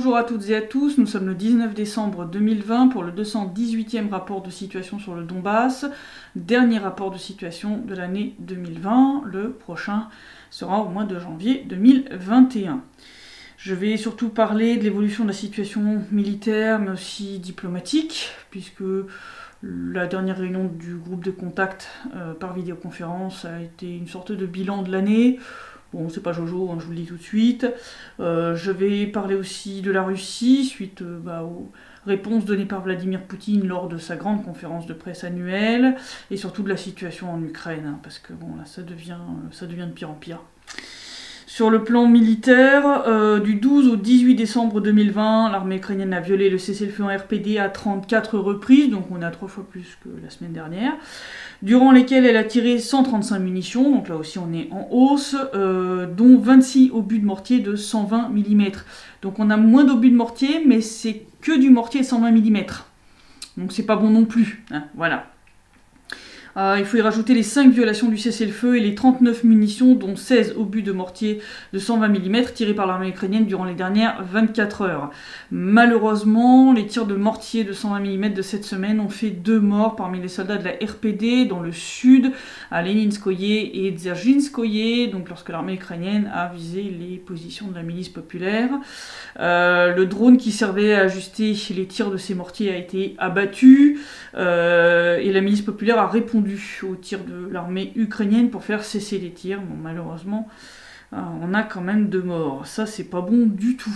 Bonjour à toutes et à tous, nous sommes le 19 décembre 2020 pour le 218e rapport de situation sur le Donbass, dernier rapport de situation de l'année 2020, le prochain sera au mois de janvier 2021. Je vais surtout parler de l'évolution de la situation militaire mais aussi diplomatique, puisque la dernière réunion du groupe de contact par vidéoconférence a été une sorte de bilan de l'année. Bon, c'est pas Jojo, hein, je vous le dis tout de suite. Je vais parler aussi de la Russie, suite aux réponses données par Vladimir Poutine lors de sa grande conférence de presse annuelle, et surtout de la situation en Ukraine, hein, parce que bon, là, ça devient de pire en pire. Sur le plan militaire, du 12 au 18 décembre 2020, l'armée ukrainienne a violé le cessez-le-feu en RPD à 34 reprises, donc on est à 3 fois plus que la semaine dernière, durant lesquelles elle a tiré 135 munitions, donc là aussi on est en hausse, dont 26 obus de mortier de 120 mm. Donc on a moins d'obus de mortier, mais c'est que du mortier 120 mm. Donc c'est pas bon non plus, hein, voilà. Il faut y rajouter les 5 violations du cessez-le-feu et les 39 munitions, dont 16 obus de mortier de 120 mm tirés par l'armée ukrainienne durant les dernières 24 heures. Malheureusement, les tirs de mortier de 120 mm de cette semaine ont fait 2 morts parmi les soldats de la RPD dans le sud, à Leninskoye et Dzerzhinskoye, donc lorsque l'armée ukrainienne a visé les positions de la milice populaire. Le drone qui servait à ajuster les tirs de ces mortiers a été abattu, et la milice populaire a répondu aux tirs de l'armée ukrainienne pour faire cesser les tirs. Bon, malheureusement, on a quand même 2 morts. Ça, c'est pas bon du tout.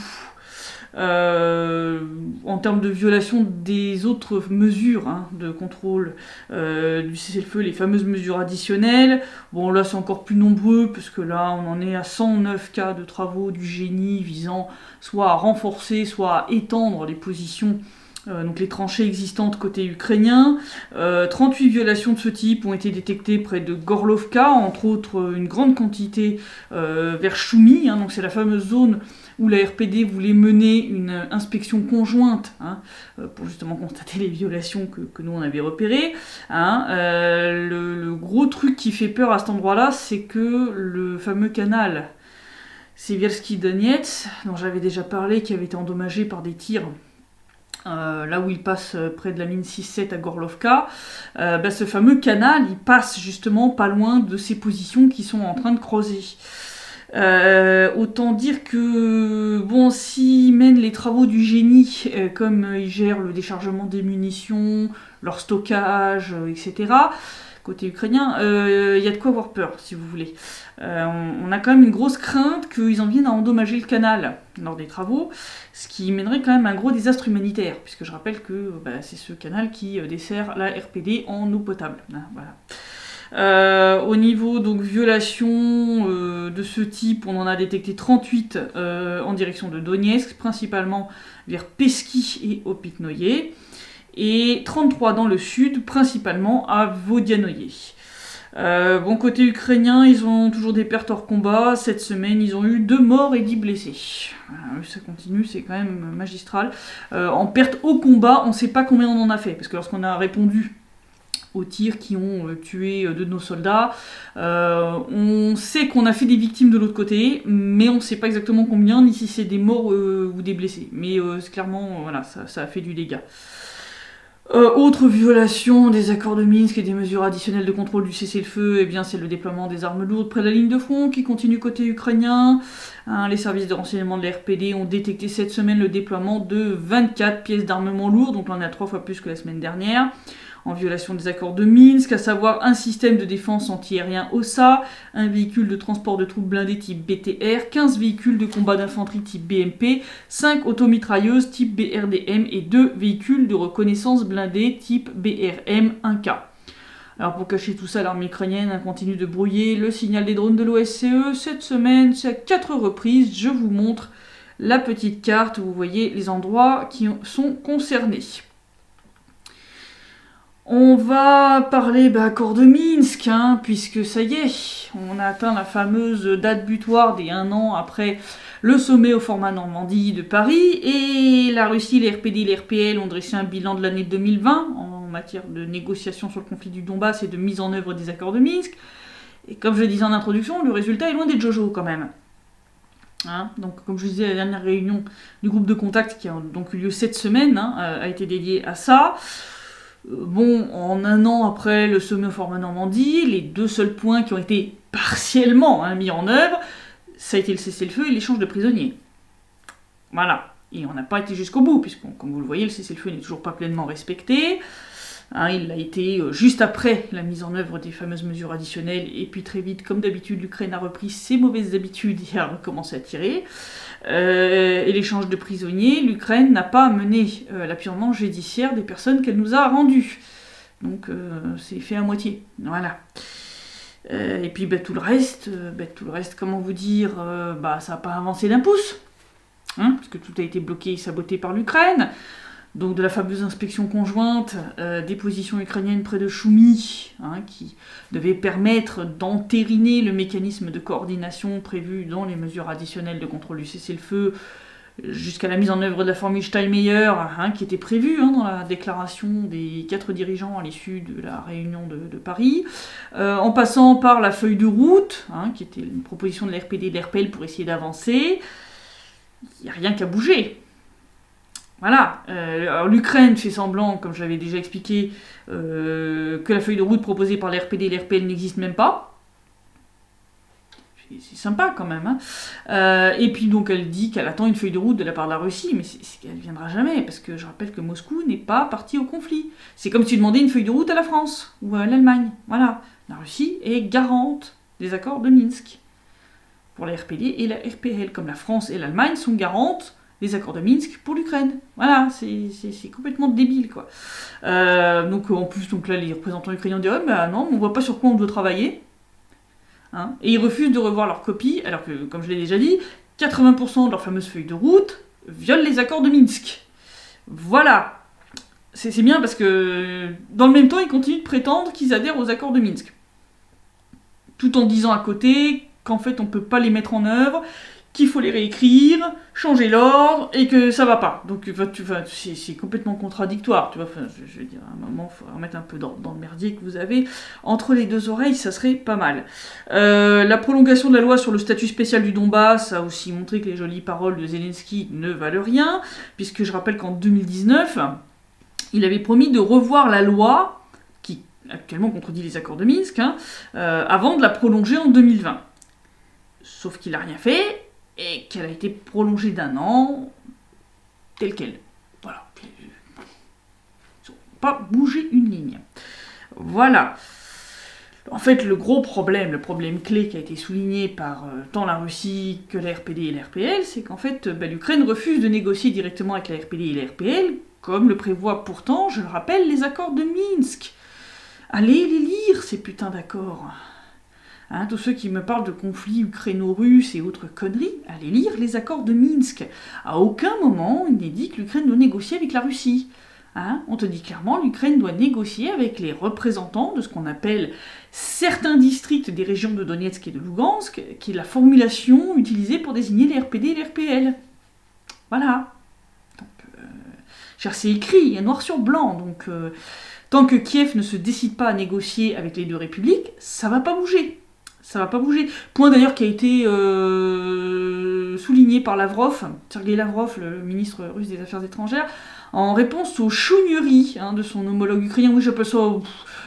En termes de violation des autres mesures de contrôle du cessez-le-feu, les fameuses mesures additionnelles, bon là c'est encore plus nombreux, parce que là on en est à 109 cas de travaux du génie visant soit à renforcer, soit à étendre les positions, donc les tranchées existantes côté ukrainien. 38 violations de ce type ont été détectées près de Gorlovka, entre autres une grande quantité vers Choumi, donc c'est la fameuse zone où la RPD voulait mener une inspection conjointe, pour justement constater les violations que nous on avait repérées. Le gros truc qui fait peur à cet endroit-là, c'est que le fameux canal Seversky Donetsk, dont j'avais déjà parlé, qui avait été endommagé par des tirs, là où il passe près de la mine 6-7 à Gorlovka, ce fameux canal, il passe justement pas loin de ces positions qui sont en train de creuser. Autant dire que, bon, s'ils mènent les travaux du génie, comme ils gèrent le déchargement des munitions, leur stockage, etc., côté ukrainien, y a de quoi avoir peur, si vous voulez. On a quand même une grosse crainte qu'ils en viennent à endommager le canal lors des travaux, ce qui mènerait quand même à un gros désastre humanitaire, puisque je rappelle que c'est ce canal qui dessert la RPD en eau potable. Voilà. Au niveau donc violation de ce type, on en a détecté 38 en direction de Donetsk, principalement vers Pesky et Opitnoye, et 33 dans le sud, principalement à Vodianoye. Bon, côté ukrainien, ils ont toujours des pertes hors combat. Cette semaine, ils ont eu 2 morts et 10 blessés. Voilà, ça continue, c'est quand même magistral. En perte au combat, on ne sait pas combien on en a fait, parce que lorsqu'on a répondu aux tirs qui ont tué 2 de nos soldats, on sait qu'on a fait des victimes de l'autre côté, mais on ne sait pas exactement combien, ni si c'est des morts ou des blessés. Mais clairement, voilà, ça a fait du dégât. Autre violation des accords de Minsk et des mesures additionnelles de contrôle du cessez-le-feu, eh bien c'est le déploiement des armes lourdes près de la ligne de front qui continue côté ukrainien. Les services de renseignement de la RPD ont détecté cette semaine le déploiement de 24 pièces d'armement lourd, donc on est à 3 fois plus que la semaine dernière, en violation des accords de Minsk, à savoir un système de défense antiaérien OSA, un véhicule de transport de troupes blindées type BTR, 15 véhicules de combat d'infanterie type BMP, 5 automitrailleuses type BRDM et 2 véhicules de reconnaissance blindés type BRM 1K. Alors pour cacher tout ça, l'armée ukrainienne continue de brouiller le signal des drones de l'OSCE. Cette semaine, c'est à 4 reprises, je vous montre la petite carte où vous voyez les endroits qui sont concernés. On va parler accord de Minsk, puisque ça y est, on a atteint la fameuse date butoir des 1 an après le sommet au format Normandie de Paris, et la Russie, les RPD et les RPL ont dressé un bilan de l'année 2020 en matière de négociations sur le conflit du Donbass et de mise en œuvre des accords de Minsk. Et comme je le disais en introduction, le résultat est loin des Jojo quand même. Hein. Donc, comme je vous disais, la dernière réunion du groupe de contact qui a donc eu lieu cette semaine a été dédiée à ça. Bon, en un an après le sommet au format Normandie, les deux seuls points qui ont été partiellement mis en œuvre, ça a été le cessez-le-feu et l'échange de prisonniers. Voilà. Et on n'a pas été jusqu'au bout, puisque, comme vous le voyez, le cessez-le-feu n'est toujours pas pleinement respecté. Hein, il a été juste après la mise en œuvre des fameuses mesures additionnelles, et puis très vite, comme d'habitude, l'Ukraine a repris ses mauvaises habitudes et a recommencé à tirer. Et l'échange de prisonniers, l'Ukraine n'a pas mené l'apurement judiciaire des personnes qu'elle nous a rendues. Donc c'est fait à moitié. Voilà. Et puis tout le reste, comment vous dire, ça n'a pas avancé d'un pouce. Hein, parce que tout a été bloqué et saboté par l'Ukraine. Donc de la fameuse inspection conjointe des positions ukrainiennes près de Choumi, qui devait permettre d'entériner le mécanisme de coordination prévu dans les mesures additionnelles de contrôle du cessez-le-feu, jusqu'à la mise en œuvre de la formule Steinmeier, qui était prévue dans la déclaration des 4 dirigeants à l'issue de la réunion de Paris, en passant par la feuille de route, qui était une proposition de la RPD et de l'RPL pour essayer d'avancer. Il n'y a rien qu'à bouger. Voilà, alors l'Ukraine fait semblant, comme j'avais déjà expliqué, que la feuille de route proposée par l'RPD et l'RPL n'existe même pas. C'est sympa quand même. Et puis donc elle dit qu'elle attend une feuille de route de la part de la Russie, mais elle ne viendra jamais, parce que je rappelle que Moscou n'est pas parti au conflit. C'est comme si tu demandais une feuille de route à la France, ou à l'Allemagne. Voilà, la Russie est garante des accords de Minsk. Pour la RPD et la RPL, comme la France et l'Allemagne sont garantes des accords de Minsk pour l'Ukraine. Voilà, c'est complètement débile, quoi. Donc en plus, là, les représentants ukrainiens disent non, on voit pas sur quoi on doit travailler. Hein, et ils refusent de revoir leur copie, alors que, comme je l'ai déjà dit, 80% de leur fameuse feuille de route violent les accords de Minsk. Voilà. C'est bien parce que, dans le même temps, ils continuent de prétendre qu'ils adhèrent aux accords de Minsk. Tout en disant à côté qu'en fait, on peut pas les mettre en œuvre, qu'il faut les réécrire, changer l'ordre, et que ça va pas. Donc c'est complètement contradictoire, tu vois. Je veux dire, à un moment, il faut remettre un peu dans le merdier que vous avez entre les deux oreilles, ça serait pas mal. La prolongation de la loi sur le statut spécial du Donbass a aussi montré que les jolies paroles de Zelensky ne valent rien, puisque je rappelle qu'en 2019, il avait promis de revoir la loi, qui actuellement contredit les accords de Minsk, avant de la prolonger en 2020. Sauf qu'il n'a rien fait, et qu'elle a été prolongée d'1 an, telle qu'elle. Voilà. Ils n'ont pas bougé une ligne. Voilà. En fait, le problème clé qui a été souligné par tant la Russie que la RPD et la RPL, c'est qu'en fait, l'Ukraine refuse de négocier directement avec la RPD et la RPL, comme le prévoient pourtant, je le rappelle, les accords de Minsk. Allez les lire, ces putains d'accords. Tous ceux qui me parlent de conflits ukraino-russes et autres conneries, allez lire les accords de Minsk. À aucun moment, il n'est dit que l'Ukraine doit négocier avec la Russie. On te dit clairement, l'Ukraine doit négocier avec les représentants de ce qu'on appelle certains districts des régions de Donetsk et de Lugansk, qui est la formulation utilisée pour désigner les RPD et les RPL. Voilà. Donc, c'est écrit, il y a noir sur blanc, donc tant que Kiev ne se décide pas à négocier avec les deux républiques, ça va pas bouger. Ça va pas bouger. Point d'ailleurs qui a été souligné par Lavrov, Sergei Lavrov, le ministre russe des Affaires étrangères, en réponse aux chougneries de son homologue ukrainien. Oui, j'appelle ça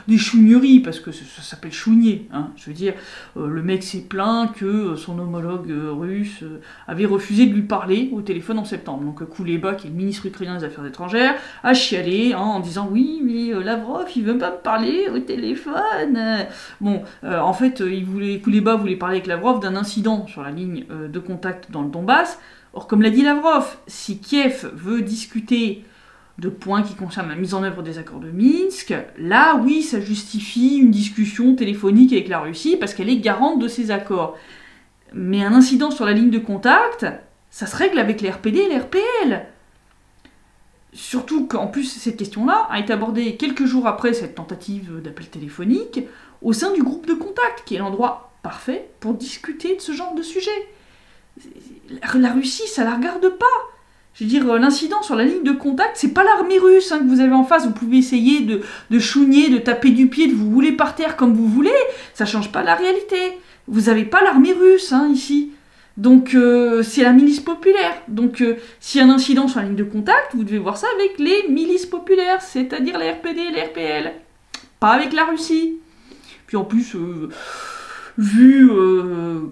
des chougneries, parce que ça s'appelle chougner. Je veux dire, le mec s'est plaint que son homologue russe avait refusé de lui parler au téléphone en septembre. Donc Kouleba, qui est le ministre ukrainien des Affaires étrangères, a chialé en disant « Oui, mais Lavrov, il veut pas me parler au téléphone !» Bon, en fait, Kouleba voulait parler avec Lavrov d'un incident sur la ligne de contact dans le Donbass. Or, comme l'a dit Lavrov, si Kiev veut discuter de points qui concernent la mise en œuvre des accords de Minsk, là, oui, ça justifie une discussion téléphonique avec la Russie, parce qu'elle est garante de ces accords. Mais un incident sur la ligne de contact, ça se règle avec les RPD et les RPL. Surtout qu'en plus, cette question-là a été abordée quelques jours après cette tentative d'appel téléphonique, au sein du groupe de contact, qui est l'endroit parfait pour discuter de ce genre de sujet. La Russie, ça la regarde pas. Je veux dire, l'incident sur la ligne de contact, c'est pas l'armée russe que vous avez en face. Vous pouvez essayer de chougner, de taper du pied, de vous rouler par terre comme vous voulez. Ça change pas la réalité. Vous avez pas l'armée russe ici. Donc c'est la milice populaire. Donc s'il y a un incident sur la ligne de contact, vous devez voir ça avec les milices populaires, c'est-à-dire les RPD et les RPL. Pas avec la Russie. Puis en plus, vu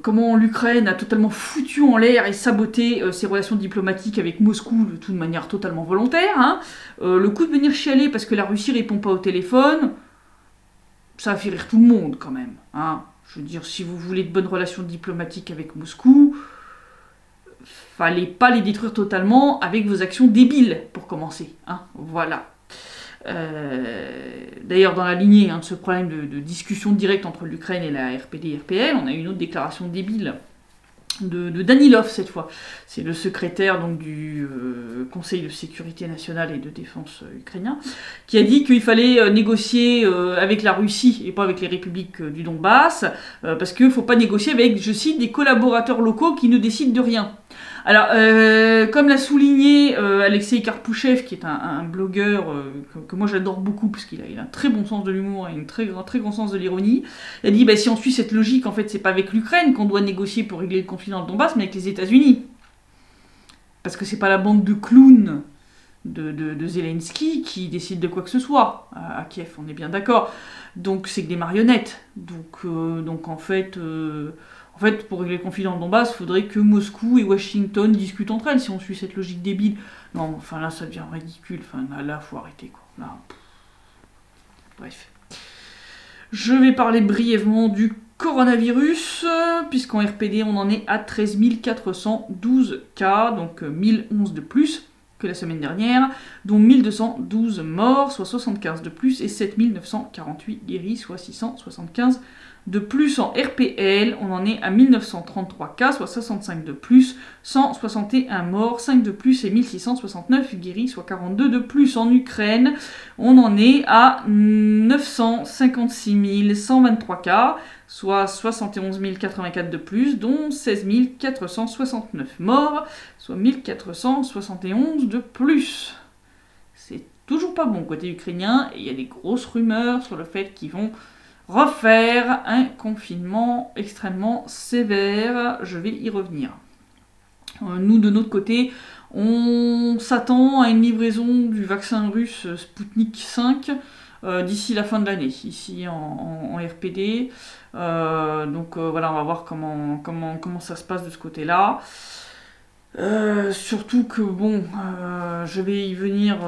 comment l'Ukraine a totalement foutu en l'air et saboté ses relations diplomatiques avec Moscou de toute manière totalement volontaire, hein, le coup de venir chialer parce que la Russie répond pas au téléphone, ça a fait rire tout le monde quand même. Hein. Je veux dire, si vous voulez de bonnes relations diplomatiques avec Moscou, fallait pas les détruire totalement avec vos actions débiles, pour commencer. Hein. Voilà. D'ailleurs, dans la lignée de ce problème de discussion directe entre l'Ukraine et la RPD et RPL, on a eu une autre déclaration débile de Danilov cette fois. C'est le secrétaire donc, du Conseil de sécurité nationale et de défense ukrainien, qui a dit qu'il fallait négocier avec la Russie et pas avec les républiques du Donbass, parce qu'il ne faut pas négocier avec, je cite, des collaborateurs locaux qui ne décident de rien. Alors, comme l'a souligné Alexei Karpouchev, qui est un blogueur que moi j'adore beaucoup, parce qu'il a un très bon sens de l'humour et un très grand sens de l'ironie, il a dit, si on suit cette logique, en fait, c'est pas avec l'Ukraine qu'on doit négocier pour régler le conflit dans le Donbass, mais avec les États-Unis. Parce que c'est pas la bande de clowns de Zelensky qui décide de quoi que ce soit à Kiev, on est bien d'accord. Donc c'est que des marionnettes. Donc en fait, pour régler le conflit dans le Donbass, il faudrait que Moscou et Washington discutent entre elles, si on suit cette logique débile. Non, enfin là, ça devient ridicule. Enfin là, faut arrêter, quoi. Là, bref. Je vais parler brièvement du coronavirus, puisqu'en RPD, on en est à 13 412 cas, donc 1011 de plus que la semaine dernière, dont 1212 morts, soit 75 de plus, et 7948 guéris, soit 675 de plus. En RPL, on en est à 1933 cas, soit 65 de plus, 161 morts, 5 de plus et 1669 guéris, soit 42 de plus. En Ukraine, on en est à 956 123 cas, soit 71 084 de plus, dont 16 469 morts, soit 1471 de plus. C'est toujours pas bon côté ukrainien, et il y a des grosses rumeurs sur le fait qu'ils vont refaire un confinement extrêmement sévère. Je vais y revenir. Nous, de notre côté, on s'attend à une livraison du vaccin russe Sputnik 5 d'ici la fin de l'année, ici en RPD. Voilà, on va voir comment ça se passe de ce côté-là. Surtout que, je vais y venir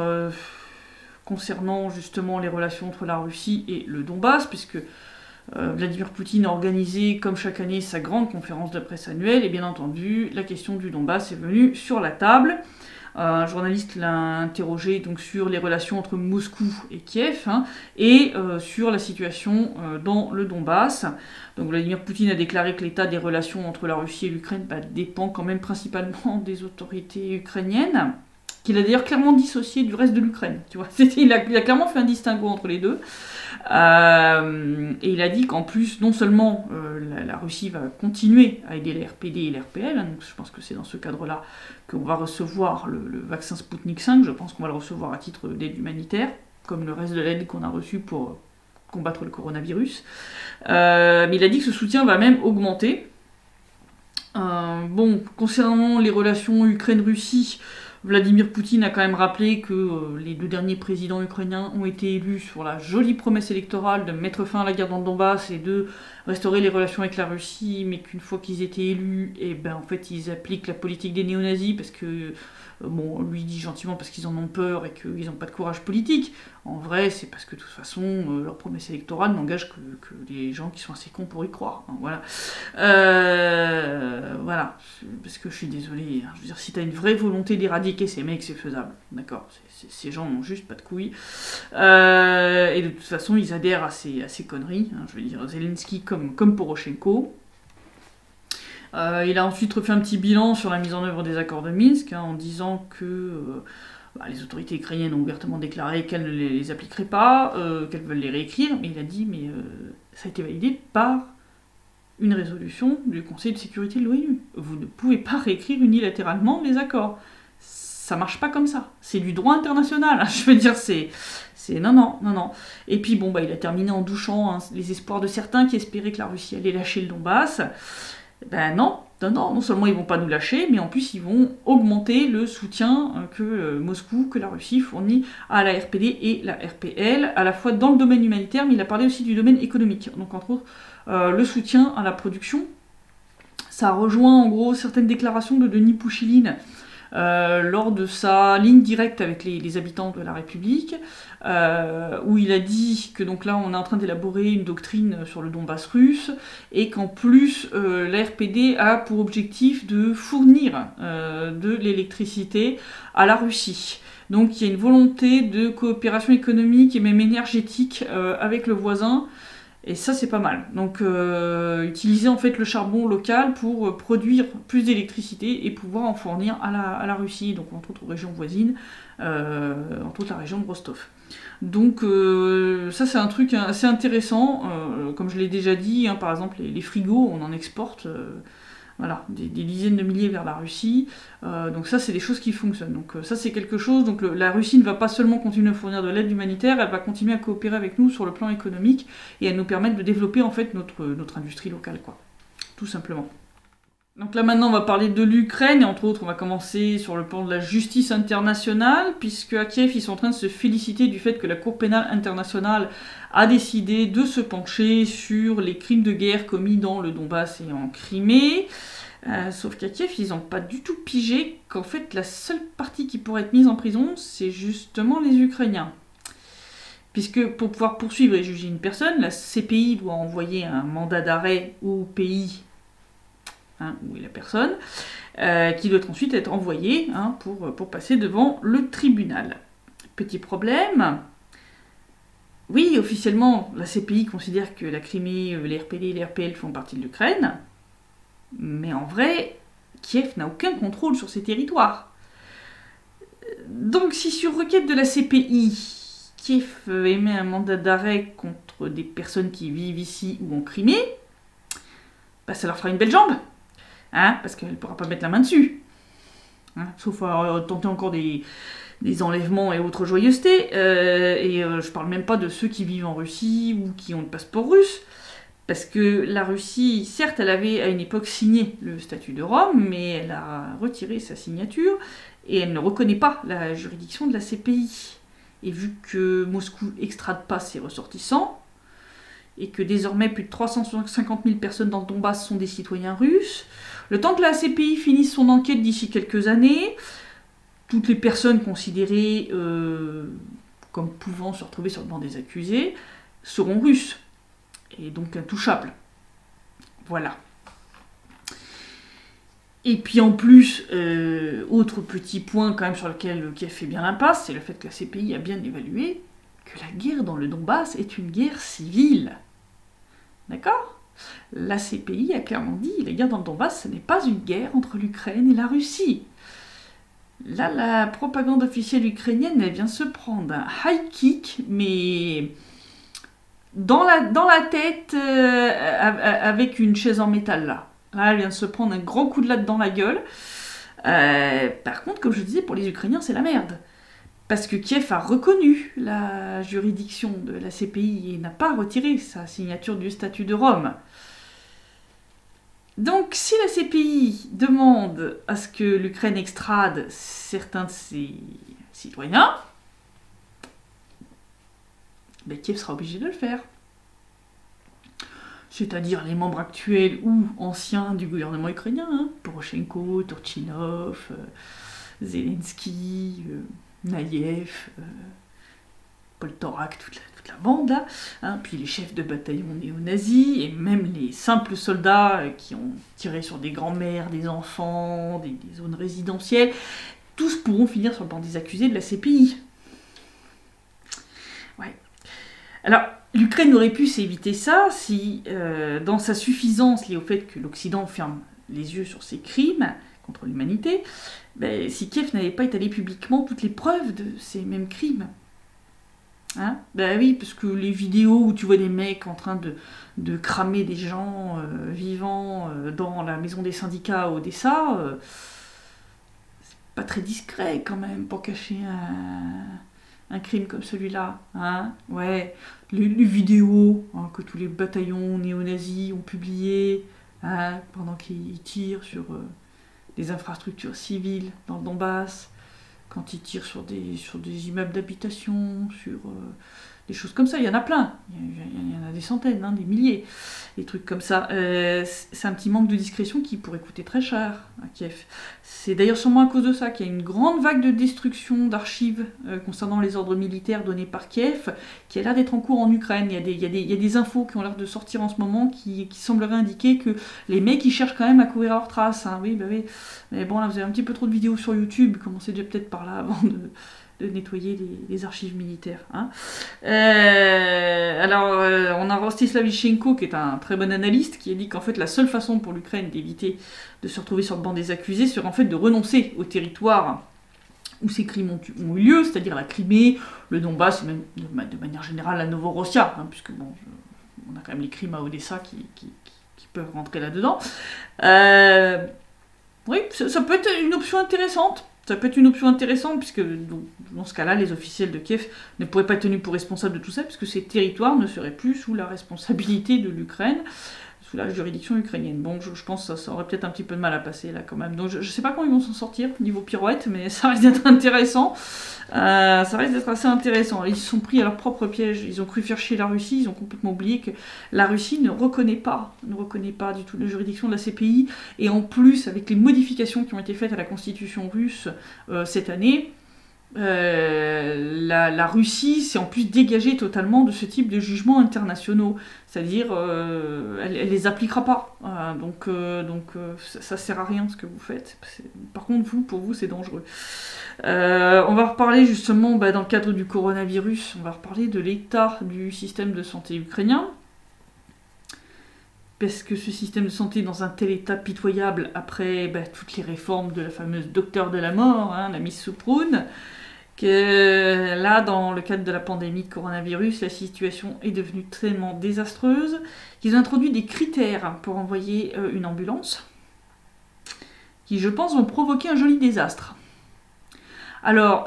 concernant justement les relations entre la Russie et le Donbass, puisque Vladimir Poutine a organisé, comme chaque année, sa grande conférence de presse annuelle, et bien entendu, la question du Donbass est venue sur la table. Un journaliste l'a interrogé donc, sur les relations entre Moscou et Kiev, et sur la situation dans le Donbass. Donc Vladimir Poutine a déclaré que l'état des relations entre la Russie et l'Ukraine dépend quand même principalement des autorités ukrainiennes, qu'il a d'ailleurs clairement dissocié du reste de l'Ukraine. Tu vois, il a clairement fait un distinguo entre les deux. Et il a dit qu'en plus, non seulement la Russie va continuer à aider les RPD et les RPL, donc je pense que c'est dans ce cadre-là qu'on va recevoir le vaccin Sputnik 5, je pense qu'on va le recevoir à titre d'aide humanitaire, comme le reste de l'aide qu'on a reçue pour combattre le coronavirus. Mais il a dit que ce soutien va même augmenter. Concernant les relations Ukraine-Russie, Vladimir Poutine a quand même rappelé que les 2 derniers présidents ukrainiens ont été élus sur la jolie promesse électorale de mettre fin à la guerre dans le Donbass et de restaurer les relations avec la Russie, mais qu'une fois qu'ils étaient élus, en fait ils appliquent la politique des néo-nazis parce que, lui dit gentiment parce qu'ils en ont peur et qu'ils n'ont pas de courage politique. En vrai, c'est parce que de toute façon, leur promesse électorale n'engage que les gens qui sont assez cons pour y croire. Voilà. Voilà. Parce que je suis désolée. Je veux dire, si t'as une vraie volonté d'éradiquer ces mecs, c'est faisable. D'accord. Ces gens n'ont juste pas de couilles. Et de toute façon, ils adhèrent à ces conneries. Je veux dire, Zelensky comme Poroshenko. Il a ensuite refait un petit bilan sur la mise en œuvre des accords de Minsk, en disant que les autorités ukrainiennes ont ouvertement déclaré qu'elles ne les appliqueraient pas, qu'elles veulent les réécrire, mais il a dit ça a été validé par une résolution du Conseil de sécurité de l'ONU. Vous ne pouvez pas réécrire unilatéralement les accords. Ça marche pas comme ça. C'est du droit international. Je veux dire, c'est non. Et puis il a terminé en douchant les espoirs de certains qui espéraient que la Russie allait lâcher le Donbass. Ben non, non seulement ils vont pas nous lâcher, mais en plus ils vont augmenter le soutien que Moscou, que la Russie fournit à la RPD et la RPL, à la fois dans le domaine humanitaire, mais il a parlé aussi du domaine économique. Donc entre autres, le soutien à la production. Ça rejoint en gros certaines déclarations de Denis Pouchiline lors de sa ligne directe avec les habitants de la République, où il a dit que donc là on est en train d'élaborer une doctrine sur le Donbass russe, et qu'en plus la RPD a pour objectif de fournir de l'électricité à la Russie. Donc il y a une volonté de coopération économique et même énergétique avec le voisin. Et ça, c'est pas mal. Donc, utiliser en fait le charbon local pour produire plus d'électricité et pouvoir en fournir à la Russie, donc entre autres aux régions voisines, entre autres la région de Rostov. Donc, ça, c'est un truc assez intéressant. Comme je l'ai déjà dit, par exemple, les frigos, on en exporte voilà, des dizaines de milliers vers la Russie. Donc ça, c'est des choses qui fonctionnent. Donc ça, c'est quelque chose. Donc la Russie ne va pas seulement continuer à fournir de l'aide humanitaire, elle va continuer à coopérer avec nous sur le plan économique et à nous permettre de développer en fait notre industrie locale, quoi. Tout simplement. Donc là maintenant on va parler de l'Ukraine, et entre autres on va commencer sur le plan de la justice internationale, puisque à Kiev ils sont en train de se féliciter du fait que la Cour pénale internationale a décidé de se pencher sur les crimes de guerre commis dans le Donbass et en Crimée. Sauf qu'à Kiev ils n'ont pas du tout pigé qu'en fait la seule partie qui pourrait être mise en prison c'est justement les Ukrainiens. Puisque pour pouvoir poursuivre et juger une personne, la CPI doit envoyer un mandat d'arrêt au pays où est la personne, qui doit ensuite être envoyée pour passer devant le tribunal. Petit problème, oui, officiellement, la CPI considère que la Crimée, les RPD et les RPL font partie de l'Ukraine, mais en vrai, Kiev n'a aucun contrôle sur ces territoires. Donc si sur requête de la CPI, Kiev émet un mandat d'arrêt contre des personnes qui vivent ici ou en Crimée, bah ça leur fera une belle jambe. Parce qu'elle ne pourra pas mettre la main dessus. Sauf à tenter encore des enlèvements et autres joyeusetés. Je parle même pas de ceux qui vivent en Russie ou qui ont le passeport russe. Parce que la Russie, certes, elle avait à une époque signé le statut de Rome, mais elle a retiré sa signature et elle ne reconnaît pas la juridiction de la CPI. Et vu que Moscou extrade pas ses ressortissants, et que désormais plus de 350 000 personnes dans le Donbass sont des citoyens russes, le temps que la CPI finisse son enquête d'ici quelques années, toutes les personnes considérées comme pouvant se retrouver sur le banc des accusés seront russes, et donc intouchables. Voilà. Et puis en plus, autre petit point quand même sur lequel Kiev fait bien l'impasse, c'est le fait que la CPI a bien évalué que la guerre dans le Donbass est une guerre civile. D'accord ? La CPI a clairement dit, la guerre dans le Donbass, ce n'est pas une guerre entre l'Ukraine et la Russie. Là, la propagande officielle ukrainienne, elle vient se prendre un high kick, mais dans la tête, avec une chaise en métal, là. Là, elle vient de se prendre un grand coup de latte dans la gueule. Par contre, comme je disais, pour les Ukrainiens, c'est la merde. Parce que Kiev a reconnu la juridiction de la CPI et n'a pas retiré sa signature du statut de Rome. Donc si la CPI demande à ce que l'Ukraine extrade certains de ses citoyens, ben Kiev sera obligé de le faire. C'est-à-dire les membres actuels ou anciens du gouvernement ukrainien, Poroshenko, Turchinov, Zelensky, Naïev, Poltorak, toute la bande là, puis les chefs de bataillon néo-nazis, et même les simples soldats qui ont tiré sur des grands-mères, des enfants, des zones résidentielles, tous pourront finir sur le banc des accusés de la CPI. Ouais. Alors, l'Ukraine aurait pu s'éviter ça si, dans sa suffisance liée au fait que l'Occident ferme les yeux sur ses crimes contre l'humanité, si Kiev n'avait pas étalé publiquement toutes les preuves de ces mêmes crimes. Oui, parce que les vidéos où tu vois des mecs en train de cramer des gens vivants dans la maison des syndicats à Odessa, c'est pas très discret quand même pour cacher un crime comme celui-là. Ouais, les vidéos que tous les bataillons néo-nazis ont publiées, hein, pendant qu'ils tirent sur des infrastructures civiles dans le Donbass, quand ils tirent sur des immeubles d'habitation, sur des choses comme ça. Il y en a plein, il y en a des centaines, hein, des milliers, des trucs comme ça. C'est un petit manque de discrétion qui pourrait coûter très cher à Kiev. C'est d'ailleurs sûrement à cause de ça qu'il y a une grande vague de destruction d'archives concernant les ordres militaires donnés par Kiev, qui a l'air d'être en cours en Ukraine. Il y a des infos qui ont l'air de sortir en ce moment qui sembleraient indiquer que les mecs ils cherchent quand même à courir leurs traces. Hein. Oui, bah oui. Mais bon, là vous avez un petit peu trop de vidéos sur YouTube, commencez déjà peut-être par là avant de nettoyer les archives militaires. Hein. On a Rostislav Lysenko, qui est un très bon analyste, qui a dit qu'en fait la seule façon pour l'Ukraine d'éviter de se retrouver sur le banc des accusés serait en fait de renoncer au territoire où ces crimes ont eu lieu, c'est-à-dire la Crimée, le Donbass, et même de manière générale la Novorossia, hein, puisque bon, on a quand même les crimes à Odessa qui peuvent rentrer là-dedans. Oui, ça peut être une option intéressante. Ça peut être une option intéressante, puisque dans ce cas-là, les officiels de Kiev ne pourraient pas être tenus pour responsables de tout ça, puisque ces territoires ne seraient plus sous la responsabilité de l'Ukraine, sous la juridiction ukrainienne. Bon, je pense que ça aurait peut-être un petit peu de mal à passer là quand même. Donc je sais pas quand ils vont s'en sortir niveau pirouette, mais ça risque d'être intéressant. Ça risque d'être assez intéressant. Ils se sont pris à leur propre piège. Ils ont cru faire chier la Russie. Ils ont complètement oublié que la Russie ne reconnaît pas du tout la juridiction de la CPI. Et en plus, avec les modifications qui ont été faites à la constitution russe cette année, la Russie s'est en plus dégagée totalement de ce type de jugements internationaux. C'est-à-dire, elle les appliquera pas. Donc, ça sert à rien ce que vous faites. Par contre, pour vous, c'est dangereux. On va reparler justement, dans le cadre du coronavirus, on va reparler de l'état du système de santé ukrainien. Parce que ce système de santé est dans un tel état pitoyable après toutes les réformes de la fameuse docteur de la mort, hein, la Miss Souproun, que là, dans le cadre de la pandémie de coronavirus, la situation est devenue tellement désastreuse qu'ils ont introduit des critères pour envoyer une ambulance, qui, je pense, vont provoquer un joli désastre. Alors,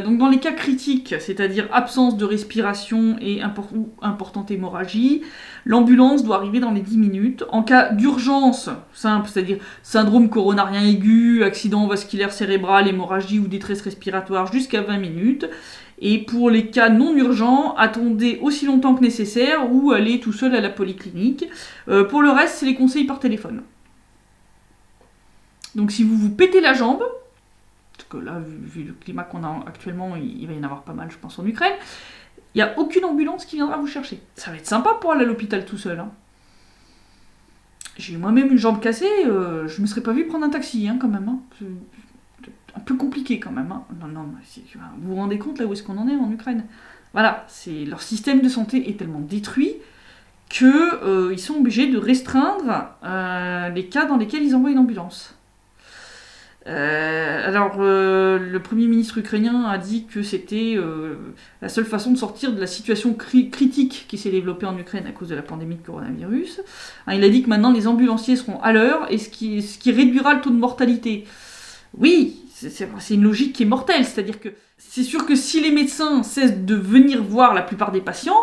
donc dans les cas critiques, c'est-à-dire absence de respiration et importante hémorragie, l'ambulance doit arriver dans les 10 minutes. En cas d'urgence simple, c'est-à-dire syndrome coronarien aigu, accident vasculaire cérébral, hémorragie ou détresse respiratoire, jusqu'à 20 minutes. Et pour les cas non urgents, attendez aussi longtemps que nécessaire ou allez tout seul à la polyclinique. Pour le reste, c'est les conseils par téléphone. Donc si vous vous pétez la jambe, parce que là, vu le climat qu'on a actuellement, il va y en avoir pas mal, je pense, en Ukraine, il n'y a aucune ambulance qui viendra vous chercher. Ça va être sympa pour aller à l'hôpital tout seul. Hein. J'ai moi-même une jambe cassée, je me serais pas vu prendre un taxi, hein, quand même. Hein. C'est un peu compliqué, quand même. Hein. Non, vous vous rendez compte, là, où est-ce qu'on en est en Ukraine? Voilà, leur système de santé est tellement détruit qu'ils sont obligés de restreindre les cas dans lesquels ils envoient une ambulance. Le Premier ministre ukrainien a dit que c'était la seule façon de sortir de la situation critique qui s'est développée en Ukraine à cause de la pandémie de coronavirus. Il a dit que maintenant les ambulanciers seront à l'heure et ce qui réduira le taux de mortalité. Oui, c'est une logique qui est mortelle, c'est-à-dire que c'est sûr que si les médecins cessent de venir voir la plupart des patients,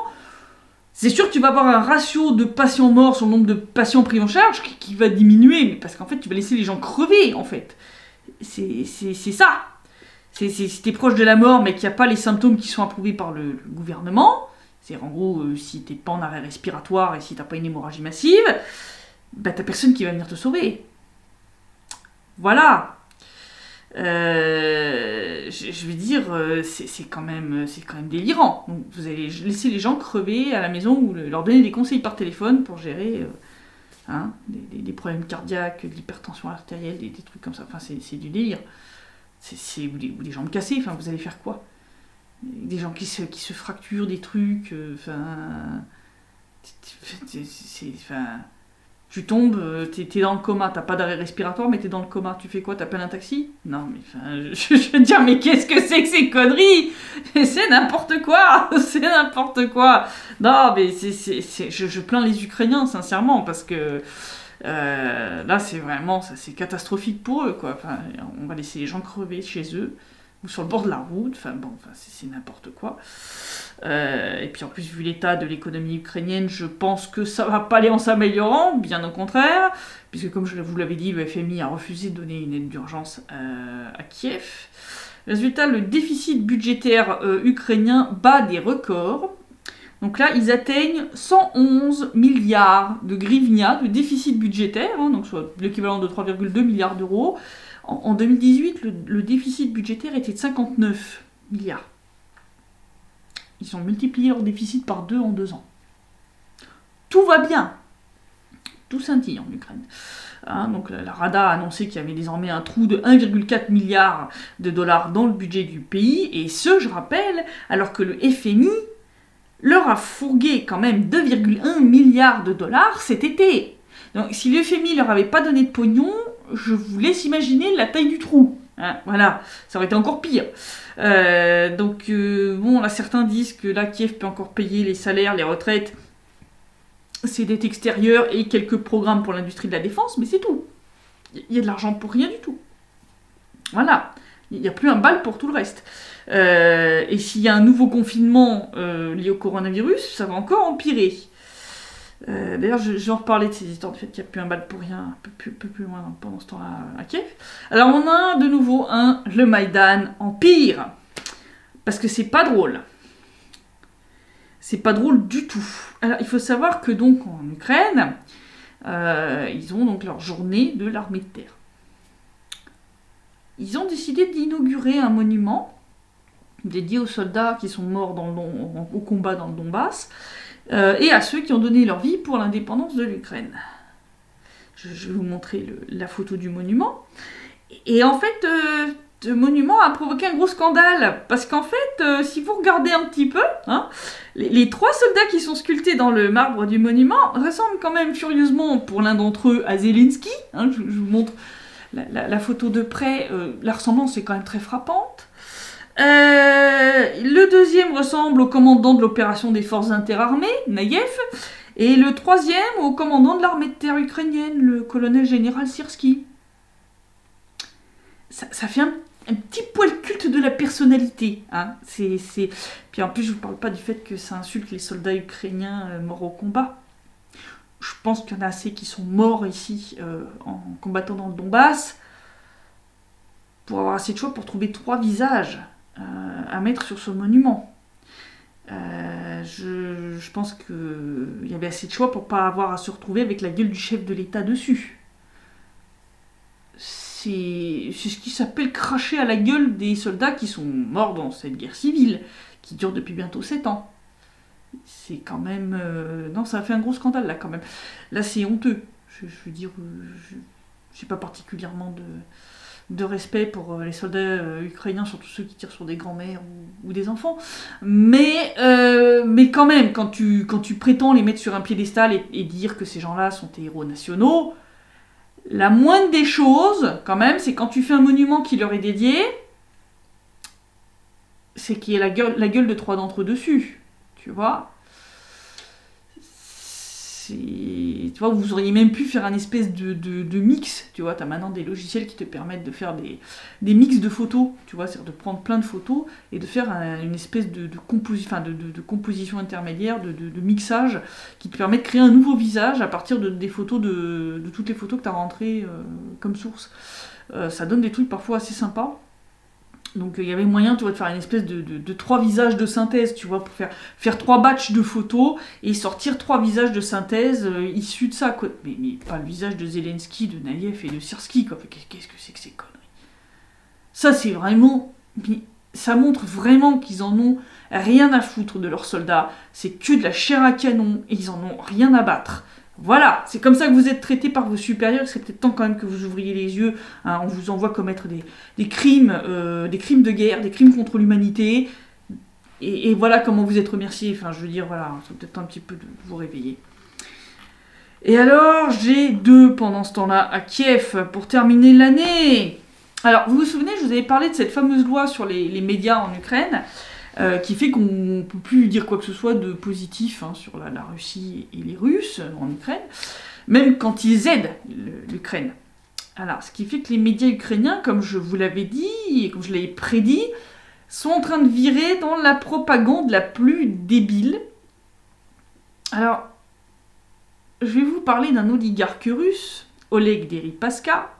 c'est sûr que tu vas avoir un ratio de patients morts sur le nombre de patients pris en charge qui va diminuer, mais parce qu'en fait tu vas laisser les gens crever en fait. C'est ça. Si t'es proche de la mort mais qu'il n'y a pas les symptômes qui sont approuvés par le gouvernement, c'est en gros si t'es pas en arrêt respiratoire et si t'as pas une hémorragie massive, t'as personne qui va venir te sauver. Voilà. Je vais dire, c'est quand même délirant. Donc, vous allez laisser les gens crever à la maison ou leur donner des conseils par téléphone pour gérer des problèmes cardiaques, de l'hypertension artérielle, des trucs comme ça. Enfin, c'est du délire. Ou des jambes cassées, enfin, vous allez faire quoi? Des gens qui se fracturent des trucs, tu tombes, t'es dans le coma, t'as pas d'arrêt respiratoire, mais t'es dans le coma, tu fais quoi? T'appelles un taxi? Non, mais je veux dire, mais qu'est-ce que c'est que ces conneries? C'est n'importe quoi! C'est n'importe quoi! Non, mais je plains les Ukrainiens, sincèrement, parce que là, c'est vraiment, c'est catastrophique pour eux, quoi. Enfin, on va laisser les gens crever chez eux. ou sur le bord de la route, enfin bon, c'est n'importe quoi. Et puis en plus, vu l'état de l'économie ukrainienne, je pense que ça va pas aller en s'améliorant, bien au contraire, puisque comme je vous l'avais dit, le FMI a refusé de donner une aide d'urgence à Kiev. Résultat, le déficit budgétaire ukrainien bat des records. Donc là, ils atteignent 111 milliards de hryvnia de déficit budgétaire, hein, donc soit l'équivalent de 3,2 milliards d'euros. En 2018, le déficit budgétaire était de 59 milliards. Ils ont multiplié leur déficit par 2 en 2 ans. Tout va bien. Tout scintille en Ukraine. Hein, donc la Rada a annoncé qu'il y avait désormais un trou de 1,4 milliard de dollars dans le budget du pays, et ce, je rappelle, alors que le FMI leur a fourgué quand même 2,1 milliards de dollars cet été. Donc si le FMI leur avait pas donné de pognon, je vous laisse imaginer la taille du trou. Hein, voilà, ça aurait été encore pire. Bon, là certains disent que là Kiev peut encore payer les salaires, les retraites, ses dettes extérieures et quelques programmes pour l'industrie de la défense, mais c'est tout. Il y a de l'argent pour rien du tout. Voilà, il n'y a plus un bal pour tout le reste. Et s'il y a un nouveau confinement lié au coronavirus, ça va encore empirer. D'ailleurs, je vais en reparler de ces histoires du fait qu'il n'y a plus un bal pour rien un peu plus loin pendant ce temps-là à Kiev. Alors on a de nouveau le Maïdan empire. Parce que c'est pas drôle. C'est pas drôle du tout. Alors il faut savoir que donc en Ukraine, ils ont donc leur journée de l'armée de terre. Ils ont décidé d'inaugurer un monument dédié aux soldats qui sont morts au combat dans le Donbass, et à ceux qui ont donné leur vie pour l'indépendance de l'Ukraine. Je vais vous montrer la photo du monument. Et en fait, ce monument a provoqué un gros scandale, parce qu'en fait, si vous regardez un petit peu, hein, les 3 soldats qui sont sculptés dans le marbre du monument ressemblent quand même furieusement, pour l'un d'entre eux, à Zelensky. Hein, je vous montre la photo de près, la ressemblance est quand même très frappante. Le deuxième ressemble au commandant de l'opération des forces interarmées, Naïev, et le troisième au commandant de l'armée de terre ukrainienne, le colonel général Syrski. Ça fait un petit poil culte de la personnalité. Hein. Puis en plus, je ne vous parle pas du fait que ça insulte les soldats ukrainiens morts au combat. Je pense qu'il y en a assez qui sont morts ici en combattant dans le Donbass pour avoir assez de choix pour trouver 3 visages à mettre sur ce monument. Je pense qu'il y avait assez de choix pour pas avoir à se retrouver avec la gueule du chef de l'État dessus. C'est ce qui s'appelle cracher à la gueule des soldats qui sont morts dans cette guerre civile, qui dure depuis bientôt 7 ans. C'est quand même... Non, ça a fait un gros scandale, là, quand même. Là, c'est honteux. Je veux dire, j'ai pas particulièrement de respect pour les soldats ukrainiens, surtout ceux qui tirent sur des grands-mères ou des enfants. Mais quand même, quand tu prétends les mettre sur un piédestal et dire que ces gens-là sont tes héros nationaux, la moindre des choses, quand même, c'est quand tu fais un monument qui leur est dédié, c'est qu'il y ait la gueule de 3 d'entre eux dessus. Tu vois, tu vois, vous auriez même pu faire un espèce de mix. Tu vois, tu as maintenant des logiciels qui te permettent de faire des mix de photos. Tu vois, c'est-à-dire de prendre plein de photos et de faire une espèce de composition intermédiaire, de mixage qui te permet de créer un nouveau visage à partir des photos de toutes les photos que tu as rentrées comme source. Ça donne des trucs parfois assez sympas. Donc il y avait moyen, tu vois, de faire une espèce de 3 visages de synthèse, tu vois, pour faire 3 batchs de photos et sortir 3 visages de synthèse issus de ça, quoi. Mais pas le visage de Zelensky, de Naïev et de Syrski, quoi. Qu'est-ce que c'est que ces conneries? Ça, c'est vraiment... Ça montre vraiment qu'ils en ont rien à foutre de leurs soldats. C'est que de la chair à canon et ils en ont rien à battre. Voilà, c'est comme ça que vous êtes traités par vos supérieurs, c'est peut-être temps quand même que vous ouvriez les yeux, hein, on vous envoie commettre des crimes de guerre, des crimes contre l'humanité, et voilà comment vous êtes remerciés, enfin je veux dire, voilà, c'est peut-être un petit peu de vous réveiller. Et alors, j'ai pendant ce temps-là, à Kiev, pour terminer l'année. Alors, vous vous souvenez, je vous avais parlé de cette fameuse loi sur les médias en Ukraine, qui fait qu'on ne peut plus dire quoi que ce soit de positif sur la Russie et les Russes en Ukraine, même quand ils aident l'Ukraine. Alors, ce qui fait que les médias ukrainiens, comme je vous l'avais dit, et comme je l'avais prédit, sont en train de virer dans la propagande la plus débile. Alors, je vais vous parler d'un oligarque russe, Oleg Deripaska.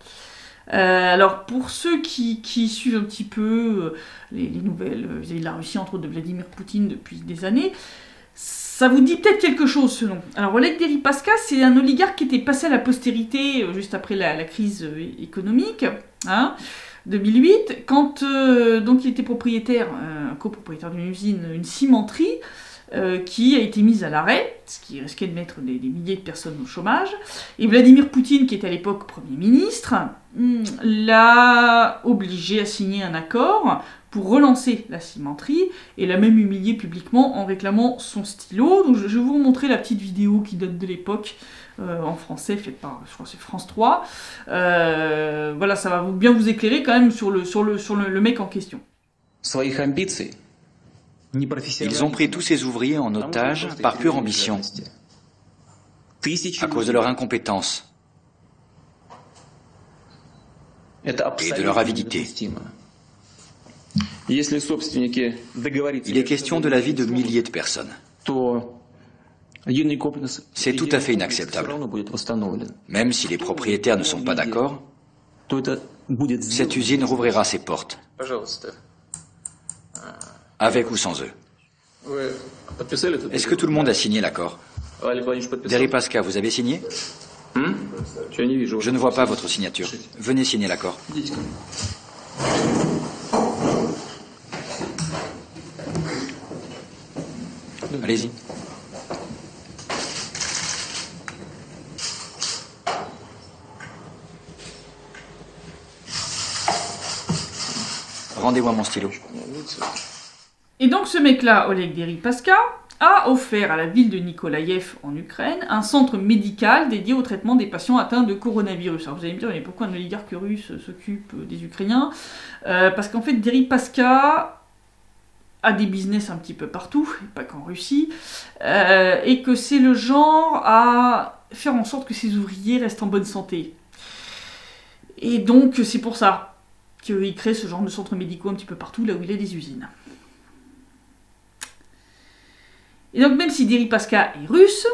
Alors, pour ceux qui suivent un petit peu les nouvelles vis-à-vis de la Russie, entre autres de Vladimir Poutine depuis des années, ça vous dit peut-être quelque chose, ce nom. Alors, Oleg Deripaska, c'est un oligarque qui était passé à la postérité juste après la crise économique, hein, 2008, quand donc il était propriétaire, copropriétaire d'une usine, une cimenterie, qui a été mise à l'arrêt, ce qui risquait de mettre des milliers de personnes au chômage. Et Vladimir Poutine, qui était à l'époque Premier ministre, l'a obligé à signer un accord pour relancer la cimenterie, et l'a même humilié publiquement en réclamant son stylo. Donc je vais vous montrer la petite vidéo qui date de l'époque, en français, faite par, je crois que c'est France 3. Voilà, ça va bien vous éclairer quand même sur le mec en question. Ils ont pris tous ces ouvriers en otage par pure ambition, à cause de leur incompétence et de leur avidité. Il est question de la vie de milliers de personnes. C'est tout à fait inacceptable. Même si les propriétaires ne sont pas d'accord, cette usine rouvrira ses portes. Avec ou sans eux. Est-ce que tout le monde a signé l'accord? Deripaska, vous avez signé? Je ne vois pas votre signature. Venez signer l'accord. Allez-y. Rendez-moi mon stylo. Et donc ce mec-là, Oleg Deripaska, a offert à la ville de Nikolaïev en Ukraine un centre médical dédié au traitement des patients atteints de coronavirus. Alors vous allez me dire, mais pourquoi un oligarque russe s'occupe des Ukrainiens? Parce qu'en fait, Deripaska a des business un petit peu partout, et pas qu'en Russie, et que c'est le genre à faire en sorte que ses ouvriers restent en bonne santé. Et donc c'est pour ça qu'il crée ce genre de centres médicaux un petit peu partout, là où il y a des usines. Et donc même si Deripaska est russe,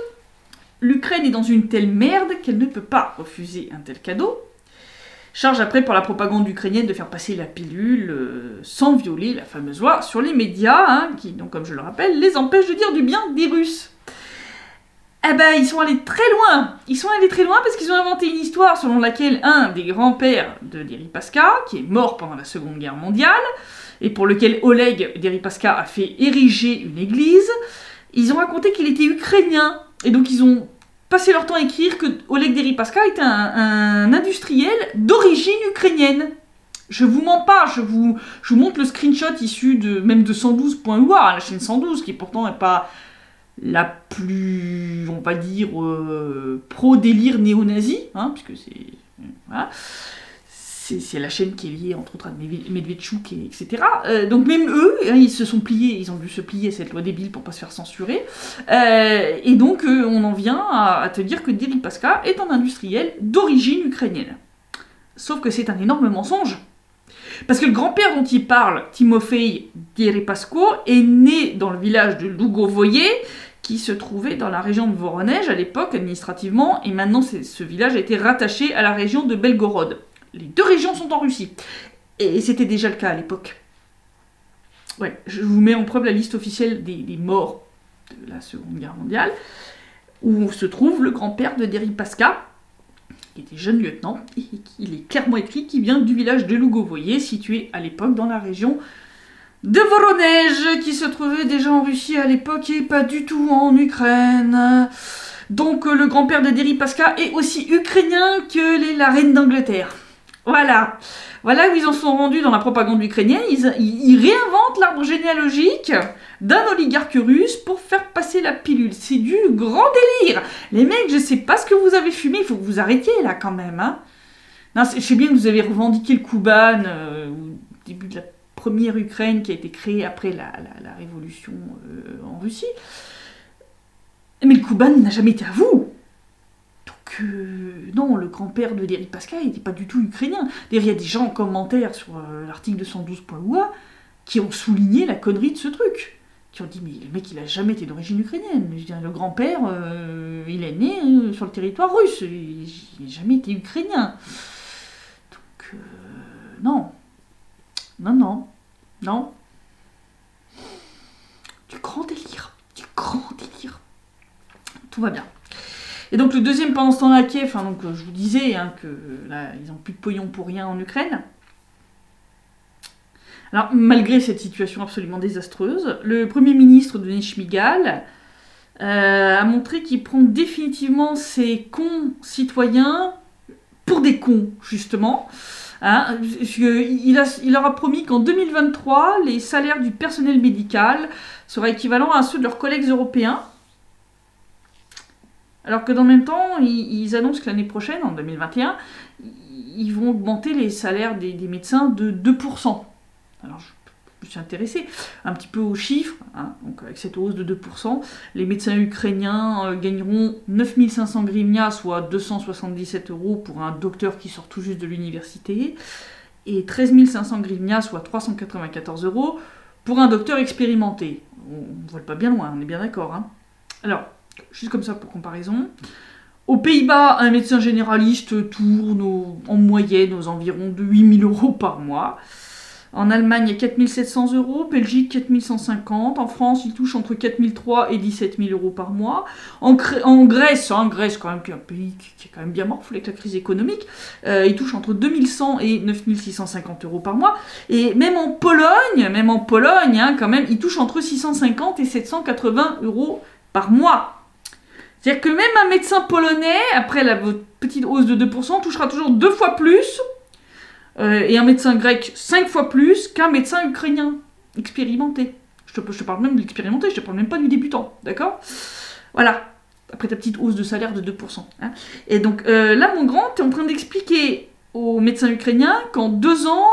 l'Ukraine est dans une telle merde qu'elle ne peut pas refuser un tel cadeau. Charge après pour la propagande ukrainienne de faire passer la pilule sans violer la fameuse loi sur les médias, hein, qui, donc, comme je le rappelle, les empêche de dire du bien des Russes. Eh ben, ils sont allés très loin. Ils sont allés très loin parce qu'ils ont inventé une histoire selon laquelle un des grands-pères de Deripaska, qui est mort pendant la Seconde Guerre mondiale, et pour lequel Oleg Deripaska a fait ériger une église, ils ont raconté qu'il était ukrainien. Et donc ils ont passé leur temps à écrire que Oleg Deripaska était un industriel d'origine ukrainienne. Je vous mens pas, je vous montre le screenshot issu de 112.ua, la chaîne 112, qui pourtant n'est pas la plus, on va dire, pro-délire néo-nazi, hein, puisque c'est... Voilà. C'est la chaîne qui est liée, entre autres, à Medvedchuk, etc. Donc même eux, hein, ils se sont pliés, ils ont dû se plier à cette loi débile pour pas se faire censurer. Et donc, on en vient à te dire que Deripaska est un industriel d'origine ukrainienne. Sauf que c'est un énorme mensonge. Parce que le grand-père dont il parle, Timofey Deripaska, est né dans le village de Lougovoye, qui se trouvait dans la région de Voronezh à l'époque, administrativement, et maintenant ce village a été rattaché à la région de Belgorod. Les deux régions sont en Russie. Et c'était déjà le cas à l'époque. Ouais, je vous mets en preuve la liste officielle des morts de la Seconde Guerre mondiale, où se trouve le grand-père de Deripaska, qui était jeune lieutenant, et il est clairement écrit qu'il vient du village de Lougovoye, situé à l'époque dans la région de Voronezh, qui se trouvait déjà en Russie à l'époque et pas du tout en Ukraine. Donc le grand-père de Deripaska est aussi ukrainien que la reine d'Angleterre. Voilà. Voilà où ils en sont rendus dans la propagande ukrainienne. Ils réinventent l'arbre généalogique d'un oligarque russe pour faire passer la pilule. C'est du grand délire. Les mecs, je sais pas ce que vous avez fumé, il faut que vous arrêtiez là quand même. Hein. Non, je sais bien que vous avez revendiqué le Kouban au début de la première Ukraine qui a été créée après la révolution en Russie. Mais le Kouban n'a jamais été à vous. Donc, non, le grand-père de Deripaska n'était pas du tout ukrainien. D'ailleurs, il y a des gens en commentaire sur l'article 212.oua qui ont souligné la connerie de ce truc. Qui ont dit, mais le mec, il a jamais été d'origine ukrainienne. Je veux dire, le grand-père, il est né sur le territoire russe. Il n'a jamais été ukrainien. Donc, non. Non. Du grand délire. Tout va bien. Et donc le deuxième pendant ce temps-là à Kiev, donc je vous disais que là, ils n'ont plus de pognon pour rien en Ukraine. Alors malgré cette situation absolument désastreuse, le Premier ministre Denis Shmyhal a montré qu'il prend définitivement ses cons citoyens pour des cons, justement. Il leur a promis qu'en 2023, les salaires du personnel médical seraient équivalents à ceux de leurs collègues européens. Alors que dans le même temps, ils annoncent que l'année prochaine, en 2021, ils vont augmenter les salaires des médecins de 2%. Alors je me suis intéressée un petit peu aux chiffres. Donc avec cette hausse de 2%, les médecins ukrainiens gagneront 9500 hryvnias, soit 277 € pour un docteur qui sort tout juste de l'université, et 13 500 hryvnias, soit 394 € pour un docteur expérimenté. On ne vole pas bien loin, on est bien d'accord. Alors, juste comme ça pour comparaison, aux Pays-Bas, un médecin généraliste tourne en moyenne aux environs de 8 000 € par mois. En Allemagne, il y a 4 700 €, Belgique 4 150, en France, il touche entre 4 300 et 17 000 € par mois. En Grèce, Grèce quand même, qui est un pays qui est quand même bien morflé avec la crise économique, il touche entre 2 100 et 9 650 € par mois. Et même en Pologne, quand même, il touche entre 650 et 780 € par mois. C'est-à-dire que même un médecin polonais, après votre petite hausse de 2%, touchera toujours 2 fois plus, et un médecin grec 5 fois plus qu'un médecin ukrainien expérimenté. Je te parle même de l'expérimenté, je te parle même pas du débutant, d'accord? Voilà, après ta petite hausse de salaire de 2%. Et donc là, mon grand, tu es en train d'expliquer aux médecins ukrainiens qu'en 2 ans,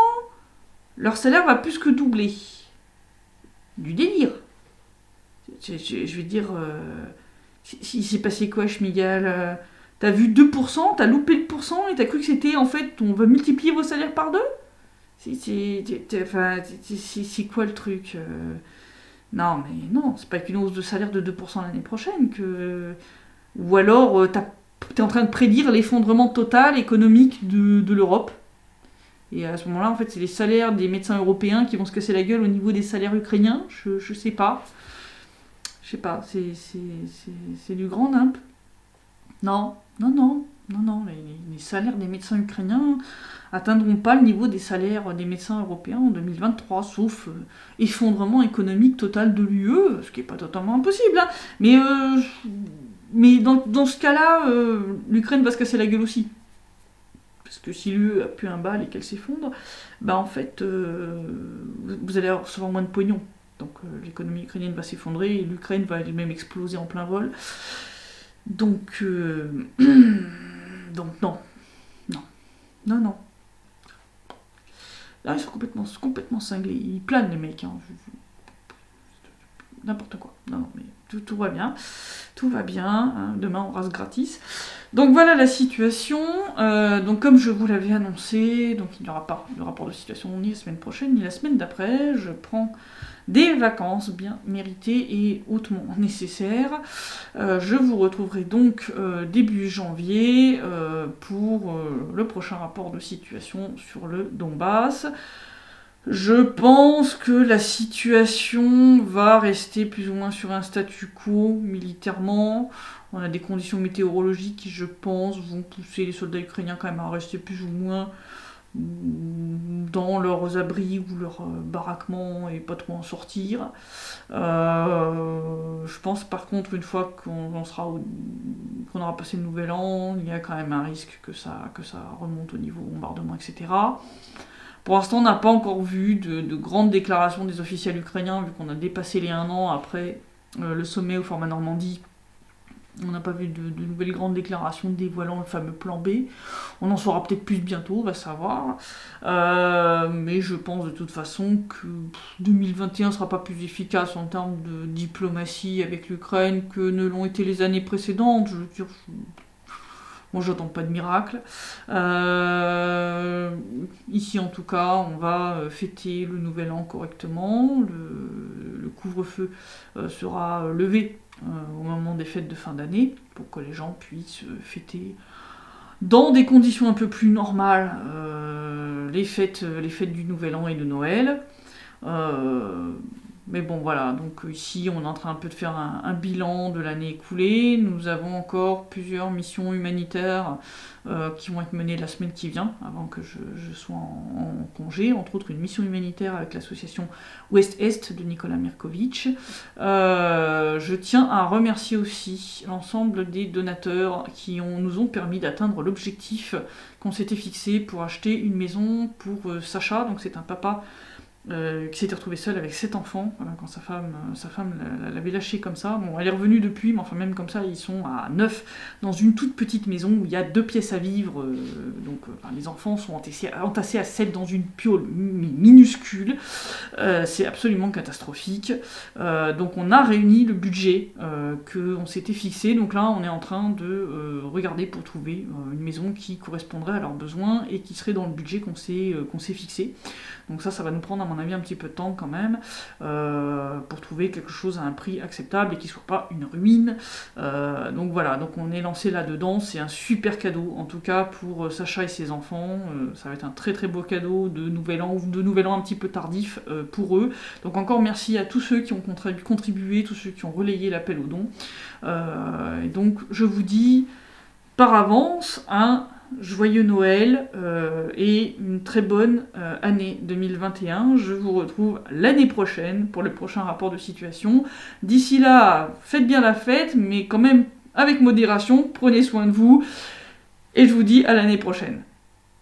leur salaire va plus que doubler. Du délire. Je vais dire... Il s'est passé quoi, Shmyhal? T'as vu 2%, t'as loupé le pourcent et t'as cru que c'était, en fait, on va multiplier vos salaires par 2? C'est quoi le truc? Non, mais non, c'est pas qu'une hausse de salaire de 2% l'année prochaine que... Ou alors, t'es en train de prédire l'effondrement total économique de l'Europe. Et à ce moment-là, en fait, c'est les salaires des médecins européens qui vont se casser la gueule au niveau des salaires ukrainiens. Je sais pas. Je sais pas, c'est du grand nimp. Non. Les salaires des médecins ukrainiens atteindront pas le niveau des salaires des médecins européens en 2023, sauf effondrement économique total de l'UE, ce qui n'est pas totalement impossible. Mais dans ce cas-là, l'Ukraine va se casser la gueule aussi. Parce que si l'UE a pu un bal et qu'elle s'effondre, en fait, vous allez recevoir moins de pognon. Donc l'économie ukrainienne va s'effondrer et l'Ukraine va elle-même exploser en plein vol. Donc non. Là, ils sont complètement cinglés. Ils planent, les mecs. N'importe quoi. Non, mais tout va bien. Tout va bien. Demain, on rase gratis. Donc voilà la situation. Donc comme je vous l'avais annoncé, donc il n'y aura pas de rapport de situation ni la semaine prochaine, ni la semaine d'après. Je prends des vacances bien méritées et hautement nécessaires. Je vous retrouverai donc début janvier pour le prochain rapport de situation sur le Donbass. Je pense que la situation va rester plus ou moins sur un statu quo militairement. On a des conditions météorologiques qui, je pense, vont pousser les soldats ukrainiens quand même à rester plus ou moins dans leurs abris ou leurs baraquements et pas trop en sortir. Je pense par contre, une fois qu'on aura passé le nouvel an, il y a quand même un risque que ça remonte au niveau bombardement, etc. Pour l'instant, on n'a pas encore vu de grandes déclarations des officiels ukrainiens, vu qu'on a dépassé les 1 an après le sommet au format Normandie. On n'a pas vu de nouvelles grandes déclarations dévoilant le fameux plan B. On en saura peut-être plus bientôt, on va savoir. Mais je pense de toute façon que 2021 ne sera pas plus efficace en termes de diplomatie avec l'Ukraine que ne l'ont été les années précédentes. Je veux dire, Bon, j'attends pas de miracle. Ici, en tout cas, on va fêter le Nouvel An correctement. Le couvre-feu sera levé au moment des fêtes de fin d'année, pour que les gens puissent fêter dans des conditions un peu plus normales les fêtes du Nouvel An et de Noël. Mais bon, voilà, donc ici on est en train un peu de faire un bilan de l'année écoulée. Nous avons encore plusieurs missions humanitaires qui vont être menées la semaine qui vient, avant que je sois en congé, entre autres une mission humanitaire avec l'association Ouest-Est de Nicolas Mirkovic. Je tiens à remercier aussi l'ensemble des donateurs qui nous ont permis d'atteindre l'objectif qu'on s'était fixé pour acheter une maison pour Sacha, donc c'est un papa qui s'était retrouvé seule avec 7 enfants quand sa femme l'avait lâché comme ça. Bon, elle est revenue depuis, mais enfin même comme ça, ils sont à 9 dans une toute petite maison où il y a 2 pièces à vivre. Les enfants sont entassés à 7 dans une piole minuscule. C'est absolument catastrophique. Donc on a réuni le budget qu'on s'était fixé. Donc là, on est en train de regarder pour trouver une maison qui correspondrait à leurs besoins et qui serait dans le budget qu'on s'est fixé. Donc ça va nous prendre à mon avis un petit peu de temps quand même pour trouver quelque chose à un prix acceptable et qui soit pas une ruine. Donc voilà, donc on est lancé là-dedans, c'est un super cadeau en tout cas pour Sacha et ses enfants. Ça va être un très très beau cadeau de Nouvel An un petit peu tardif pour eux. Donc encore merci à tous ceux qui ont contribué, tous ceux qui ont relayé l'appel aux dons. Et donc je vous dis par avance un joyeux Noël et une très bonne année 2021. Je vous retrouve l'année prochaine pour le prochain rapport de situation. D'ici là, faites bien la fête, mais quand même avec modération, prenez soin de vous et je vous dis à l'année prochaine.